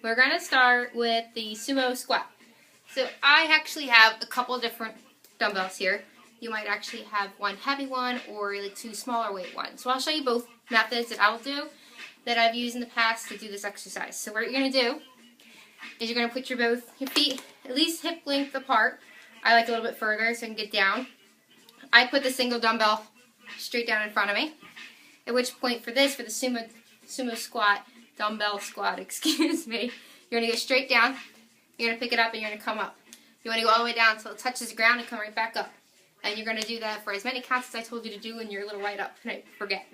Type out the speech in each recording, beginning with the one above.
We're going to start with the sumo squat. So I actually have a couple different dumbbells here. You might actually have one heavy one or like two smaller weight ones. So I'll show you both methods that I'll do that I've used in the past to do this exercise. So what you're going to do is you're going to put your feet at least hip length apart. I like a little bit further so I can get down. I put the single dumbbell straight down in front of me. At which point for the sumo squat, dumbbell squat, excuse me, you're going to go straight down. You're going to pick it up and you're going to come up. You want to go all the way down until it touches the ground and come right back up. And you're going to do that for as many counts as I told you to do in your little write-up, and I forget.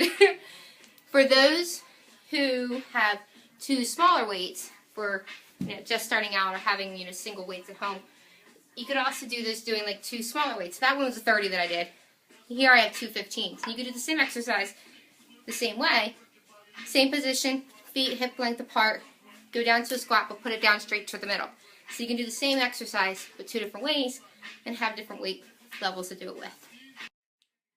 For those who have two smaller weights, for just starting out or having single weights at home, you could also do this doing like two smaller weights. That one was a 30 that I did. Here I have two 15s. So you could do the same exercise the same way. Same position, feet hip length apart, go down to a squat, but put it down straight to the middle. So you can do the same exercise, but two different ways, and have different weight levels to do it with.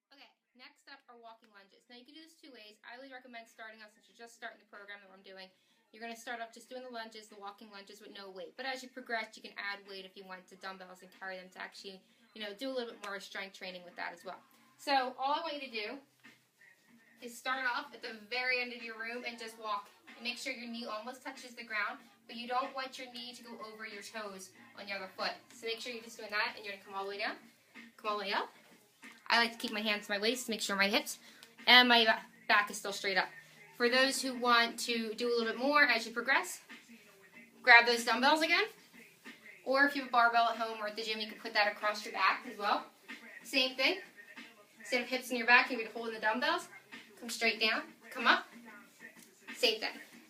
Okay, next up are walking lunges. Now you can do this two ways. I always recommend starting out, since you're just starting the program that I'm doing, you're going to start off just doing the lunges, the walking lunges with no weight. But as you progress, you can add weight if you want to dumbbells and carry them to actually, do a little bit more strength training with that as well. So all I want you to do is start off at the very end of your room and just walk. And make sure your knee almost touches the ground, but you don't want your knee to go over your toes on your other foot. So make sure you're just doing that, and you're going to come all the way down. Come all the way up. I like to keep my hands to my waist to make sure my hips and my back is still straight up. For those who want to do a little bit more as you progress, grab those dumbbells again. Or if you have a barbell at home or at the gym, you can put that across your back as well. Same thing. Instead of hips in your back, you're going to hold in the dumbbells. Come straight down. Come up. Same thing.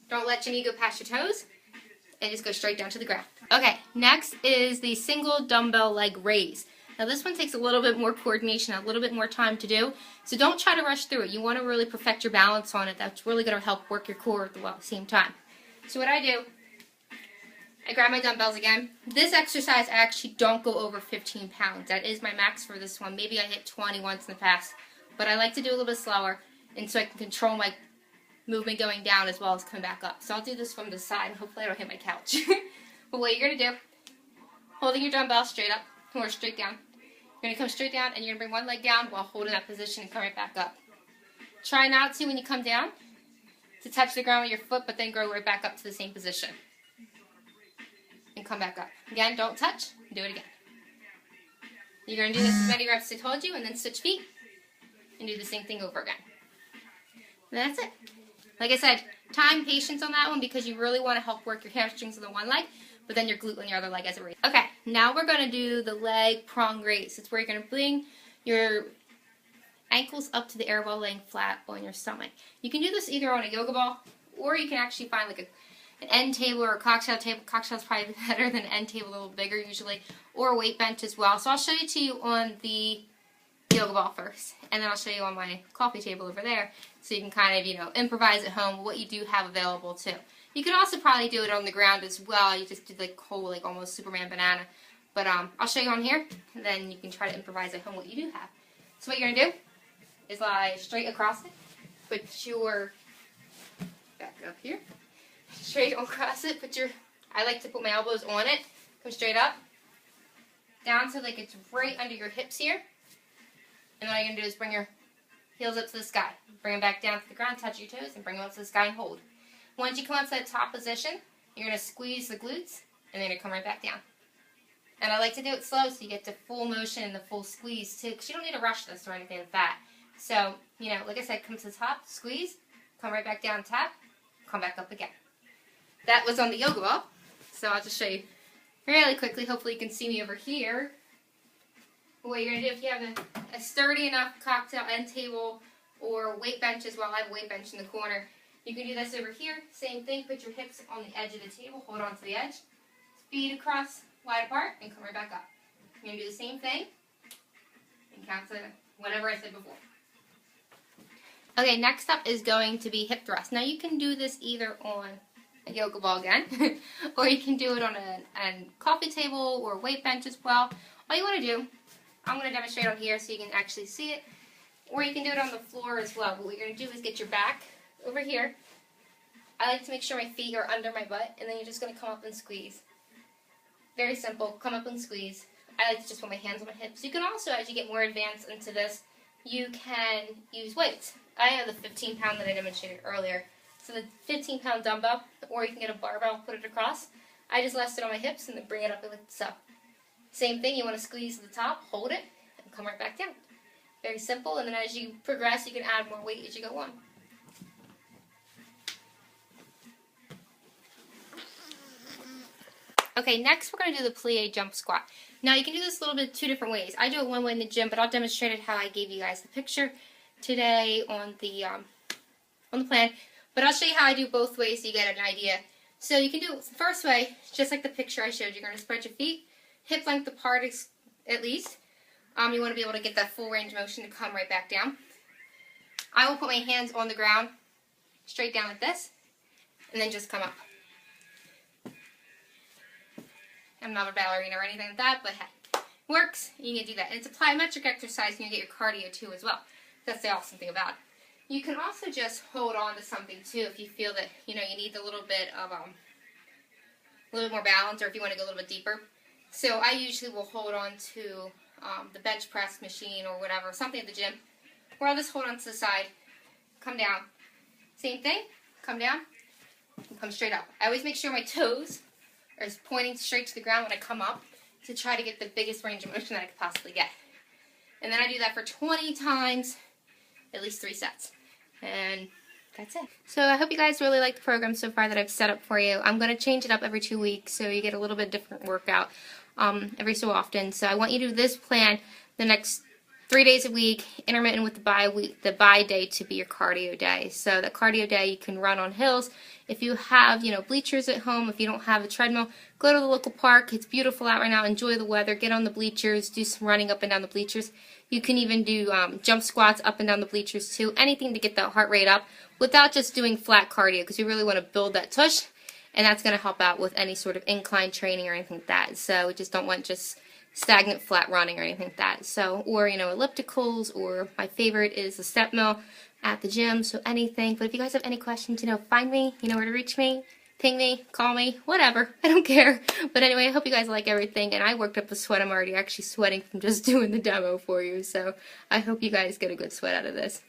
Don't let your knee go past your toes. And just go straight down to the ground. Okay, next is the single dumbbell leg raise. Now this one takes a little bit more coordination, a little bit more time to do, so don't try to rush through it. You want to really perfect your balance on it. That's really going to help work your core at the same time. So what I do, I grab my dumbbells again. This exercise I actually don't go over 15 pounds. That is my max for this one. Maybe I hit 20 once in the past, but I like to do a little bit slower, and so I can control my movement going down as well as coming back up. So I'll do this from the side, and hopefully I don't hit my couch. But what you're going to do, holding your dumbbell straight up, or straight down. You're going to come straight down, and you're going to bring one leg down while holding that position and come right back up. Try not to, when you come down, to touch the ground with your foot, but then go right back up to the same position. And come back up. Again, don't touch. Do it again. You're going to do this as many reps as I told you, and then switch feet, and do the same thing over again. And that's it. Like I said, time, patience on that one, because you really want to help work your hamstrings on the one leg, but then your glute on your other leg as a raise. Okay, now we're going to do the leg prong raise. It's where you're going to bring your ankles up to the air while laying flat on your stomach. You can do this either on a yoga ball, or you can actually find like an end table or a cocktail table. Cocktail's probably better than an end table, a little bigger usually, or a weight bench as well. So I'll show you to you on the yoga ball first, and then I'll show you on my coffee table over there, so you can kind of, improvise at home what you do have available too. You can also probably do it on the ground as well. You just do like whole, like almost Superman banana. But I'll show you on here, and then you can try to improvise at home what you do have. So what you're going to do is lie straight across it. Put your, back up here, straight across it. I like to put my elbows on it. Come straight up, down so like it's right under your hips here. And what you're going to do is bring your heels up to the sky. Bring them back down to the ground, touch your toes, and bring them up to the sky and hold. Once you come up to that top position, you're going to squeeze the glutes, and then you're going to come right back down. And I like to do it slow so you get the full motion and the full squeeze too, because you don't need to rush this or anything like that. So, like I said, come to the top, squeeze, come right back down, tap, come back up again. That was on the yoga ball, so I'll just show you really quickly. Hopefully you can see me over here. What you're going to do, if you have a sturdy enough cocktail end table or weight bench as well, I have a weight bench in the corner. You can do this over here. Same thing, put your hips on the edge of the table, hold on to the edge, feet across, wide apart, and come right back up. You're going to do the same thing, and count to whatever I said before. Okay, next up is going to be hip thrust. Now you can do this either on a yoga ball again, or you can do it on a coffee table or weight bench as well. All you want to do, I'm going to demonstrate on here so you can actually see it, or you can do it on the floor as well. But what you're going to do is get your back over here, I like to make sure my feet are under my butt, and then you're just going to come up and squeeze. Very simple, come up and squeeze. I like to just put my hands on my hips. You can also, as you get more advanced into this, you can use weights. I have the 15-pound that I demonstrated earlier. So the 15-pound dumbbell, or you can get a barbell, put it across. I just rest it on my hips and then bring it up like so. Same thing, you want to squeeze to the top, hold it, and come right back down. Very simple, and then as you progress, you can add more weight as you go on. Okay, next we're going to do the plie jump squat. Now you can do this a little bit 2 different ways. I do it one way in the gym, but I'll demonstrate it how I gave you guys the picture today on the plan. But I'll show you how I do both ways so you get an idea. So you can do it the first way, just like the picture I showed you. You're going to spread your feet, hip length apart at least. You want to be able to get that full range of motion to come right back down. I will put my hands on the ground, straight down like this, and then just come up. I'm not a ballerina or anything like that, but hey, works. You can do that. And it's a plyometric exercise, and you get your cardio too as well. That's the awesome thing about it. You can also just hold on to something too if you feel that you need a little bit of a little bit more balance, or if you want to go a little bit deeper. So I usually will hold on to the bench press machine or whatever, something at the gym, or I'll just hold on to the side, come down. Same thing, come down, and come straight up. I always make sure my toes are pointing straight to the ground when I come up to try to get the biggest range of motion that I could possibly get. And then I do that for 20 times, at least 3 sets. And that's it. So I hope you guys really like the program so far that I've set up for you. I'm going to change it up every 2 weeks so you get a little bit different workout every so often. So I want you to do this plan the next 3 days a week, intermittent with the bye day to be your cardio day. So the cardio day you can run on hills. If you have, bleachers at home, if you don't have a treadmill, go to the local park. It's beautiful out right now. Enjoy the weather. Get on the bleachers. Do some running up and down the bleachers. You can even do jump squats up and down the bleachers too. Anything to get that heart rate up without just doing flat cardio, because you really want to build that tush, and that's going to help out with any sort of incline training or anything like that. So we just don't want just stagnant flat running or anything like that. So, or ellipticals, or my favorite is the step mill at the gym. So anything. But if you guys have any questions, find me. You know where to reach me. Ping me, call me, whatever. I don't care. But anyway, I hope you guys like everything. And I worked up a sweat. I'm already actually sweating from just doing the demo for you. So I hope you guys get a good sweat out of this.